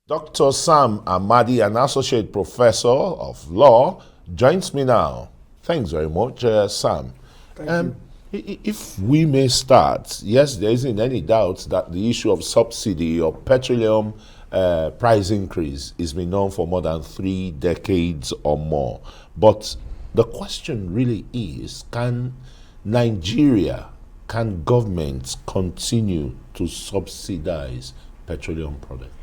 Dr. Sam Amadi, an associate professor of law, joins me now. Thanks very much, Sam. Thank you. If we may start, yes, there isn't any doubt that the issue of subsidy or petroleum price increase has been known for more than 3 decades or more. But the question really is, can governments continue to subsidize petroleum products?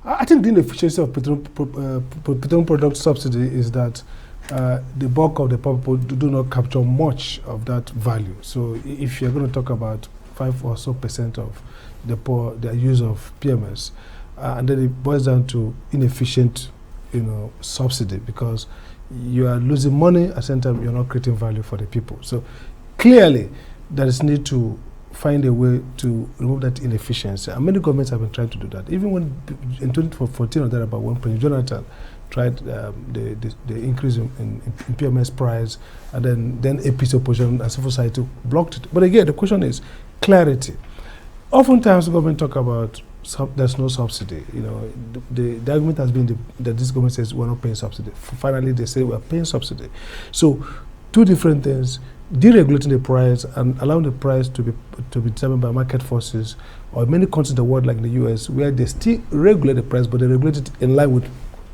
I think the inefficiency of petroleum product subsidy is that the bulk of the people do not capture much of that value. So if you're going to talk about 5% or so of the poor, their use of PMS, and then it boils down to inefficient, subsidy, because you are losing money at the same time you're not creating value for the people. So clearly there is need to find a way to remove that inefficiency, and many governments have been trying to do that. Even when in 2014 or thereabout, when President Jonathan tried the increase in PMS price, and then APC opposition and civil society blocked it. But again, the question is clarity. Oftentimes, the government talk about there's no subsidy. The argument has been that this government says we're not paying subsidy. Finally, they say we're paying subsidy. So, two different things: deregulating the price and allowing the price to be determined by market forces, or many countries in the world, like in the US, where they still regulate the price, but they regulate it in line with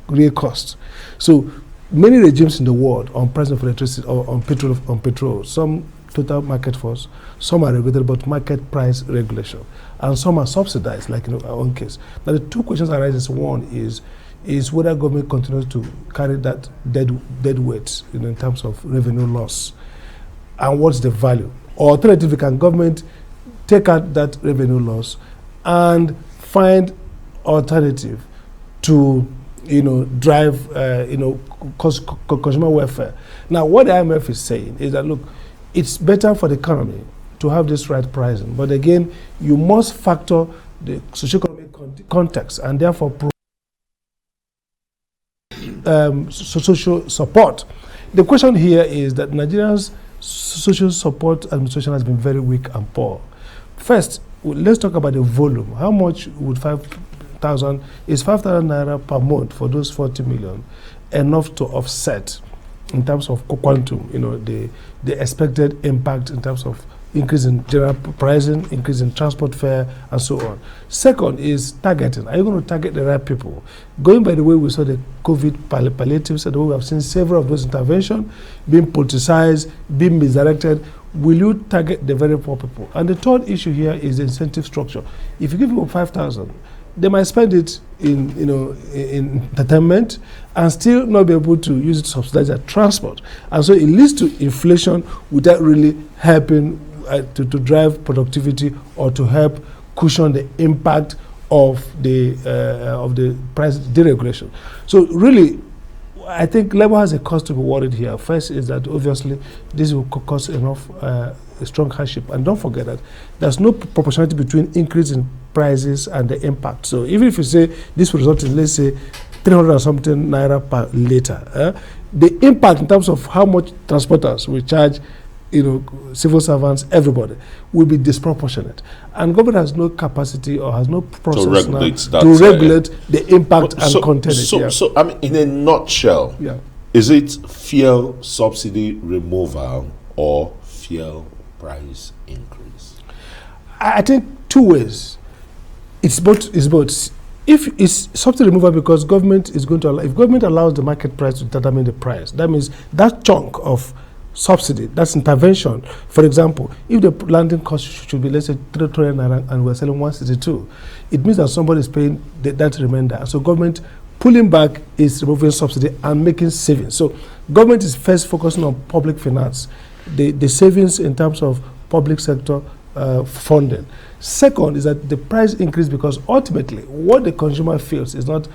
real costs. So many regimes in the world on price of electricity or on petrol, some total market force, some are regulated but market price regulation, and some are subsidized, like in our own case. Now the two questions arise. One is whether government continues to carry that dead weight in terms of revenue loss, and what's the value? Or alternatively, can government take out that revenue loss and find alternative to drive consumer welfare? Now, what the IMF is saying is that, look, it's better for the economy to have this right pricing, but again, you must factor the socioeconomic context and therefore social support. The question here is that Nigerians' social support administration has been very weak and poor. First, let's talk about the volume. How much would 5,000 naira per month for those 40 million enough to offset in terms of quantum, the expected impact in terms of increase in general pricing, increase in transport fare, and so on. Second is targeting. Are you going to target the right people? Going by the way we saw the COVID palliatives, and the way we have seen several of those interventions being politicized, being misdirected, will you target the very poor people? And the third issue here is the incentive structure. If you give people 5,000, they might spend it in entertainment and still not be able to use it to subsidize their transport. And so it leads to inflation without really helping to drive productivity or to help cushion the impact of the price deregulation. So really, I think Labour has a cause to be worried here. First is that obviously this will cause enough a strong hardship. And don't forget that there's no proportionality between increase in prices and the impact. So even if you say this will result in, let's say, 300 or something naira per litre, the impact in terms of how much transporters will charge, civil servants, everybody, will be disproportionate. And government has no capacity or has no process to regulate the impact and content. So, I mean, in a nutshell, is it fuel subsidy removal or fuel price increase? I think two ways. It's both. If it's subsidy removal because government is going to allow, if government allows the market price to determine the price, that means that chunk of subsidy, that's intervention. For example, if the landing cost should be, let's say, 300 naira and we're selling 162, it means that somebody is paying that remainder. So government pulling back is removing subsidy and making savings. So government is first focusing on public finance, the savings in terms of public sector funding. Second is that the price increase because ultimately what the consumer feels is not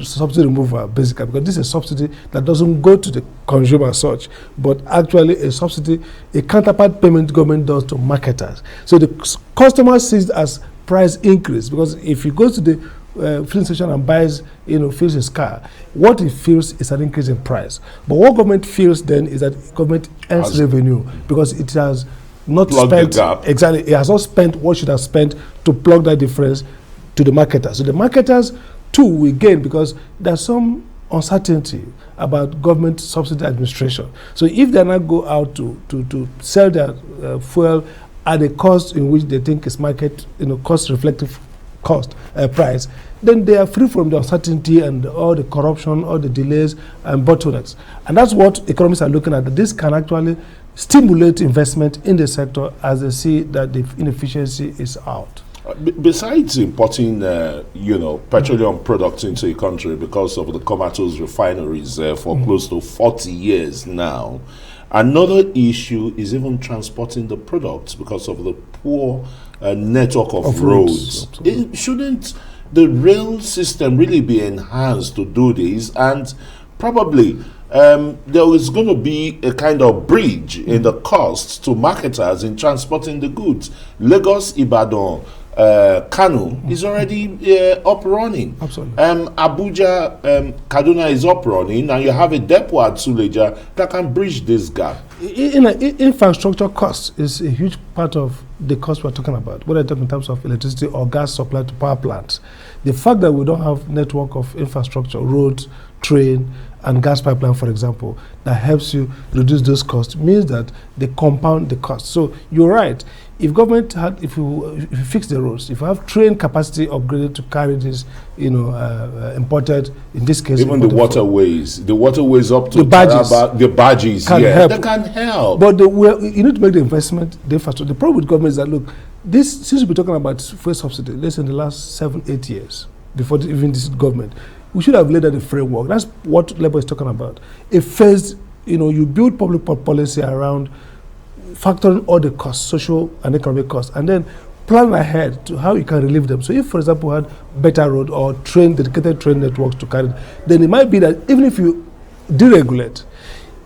subsidy removal, basically, because this is a subsidy that doesn't go to the consumer as such, but actually a subsidy, a counterpart payment government does to marketers. So the customer sees it as price increase, because if he goes to the filling station and buys, fills his car, what he feels is an increase in price. But what government feels then is that government earns revenue because it has not spent exactly. It has not spent what should have spent to plug that difference to the marketers. So the marketers Two, we gain because there's some uncertainty about government subsidy administration. So if they not go out to sell their fuel at a cost in which they think is market, cost reflective cost price, then they are free from the uncertainty and all the corruption, all the delays and bottlenecks. And that's what economists are looking at. That this can actually stimulate investment in the sector as they see that the inefficiency is out. Besides importing, petroleum products into a country because of the Comatose refineries for close to 40 years now, another issue is even transporting the products because of the poor network of roads. Shouldn't the rail system really be enhanced to do this? And probably there is going to be a kind of bridge in the costs to marketers in transporting the goods. Lagos, Ibadan, Kano is already up running. Absolutely. Abuja, Kaduna is up running, and you have a depot at Suleja that can bridge this gap. Infrastructure cost is a huge part of the cost we're talking about, whether it's in terms of electricity or gas supply to power plants. The fact that we don't have network of infrastructure, roads, train, and gas pipeline, for example, that helps you reduce those costs means that they compound the cost. So you're right. If government had, if you fix the roads, if you have train capacity upgraded to carry this, imported, in this case, even the waterways up to the barges, the barges, they can help. But you need to make the investment. The problem with government is that, look, this, since we're talking about fuel subsidy, let's say in the last 7-8 years, before even this government, we should have laid out a framework. That's what Labour is talking about. A phased, you build public policy around factoring all the costs, social and economic costs, and then plan ahead to how you can relieve them. So if, for example, we had better road or dedicated train networks to carry, then it might be that even if you deregulate,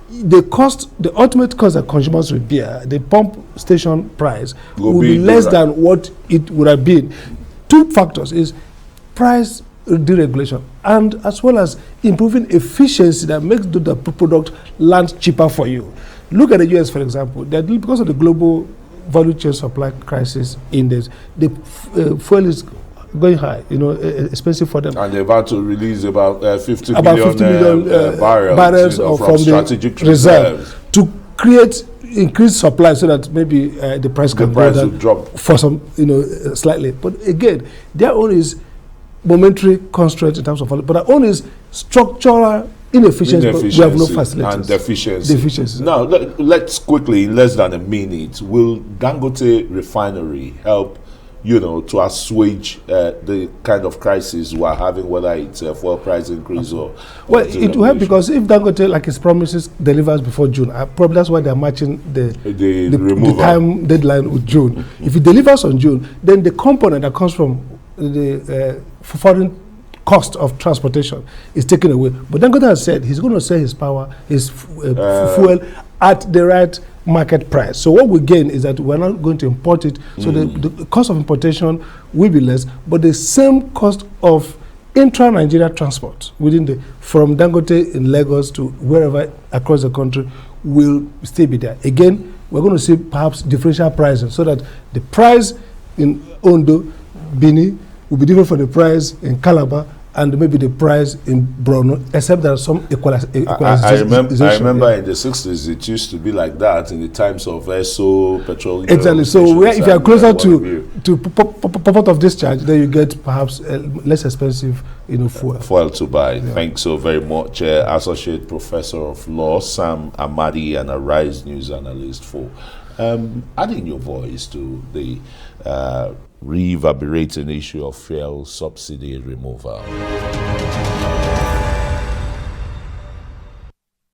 the ultimate cost that consumers will bear, the pump station price, will be less than what it would have been. Two factors is price deregulation and as well as improving efficiency that makes the product land cheaper for you. Look at the US, for example. Because of the global value chain supply crisis index, the fuel is going high, expensive for them. And they're about to release about 50 million barrels from strategic reserves to create increased supply so that maybe the price can will drop for some, slightly. But again, their own is momentary constraint in terms of volume, but our own is structural inefficiency. But we have no facilities and deficiency. Now, let's quickly, in less than a minute, will Dangote refinery help, to assuage the kind of crisis we are having, whether it's a fuel price increase or well, it will help because if Dangote, like his promises, delivers before June, probably that's why they're matching the time deadline with June. If it delivers on June, then the component that comes from the foreign cost of transportation is taken away. But Dangote has said he's going to sell his fuel at the right market price. So what we gain is that we're not going to import it. So the cost of importation will be less, but the same cost of intra-Nigeria transport from Dangote in Lagos to wherever across the country will still be there. Again, we're going to see perhaps differential pricing so that the price in Ondo, Bini, will be different from the price in Calabar and maybe the price in Borno, except there are some equalization. I remember in the 60s it used to be like that in the times of SO, petroleum. Exactly. So if you are closer to port of discharge, then you get perhaps less expensive fuel to buy. Yeah. Thanks so very much, Associate Professor of Law Sam Amadi and Arise News Analyst for adding your voice to the reverberating issue of fuel subsidy removal.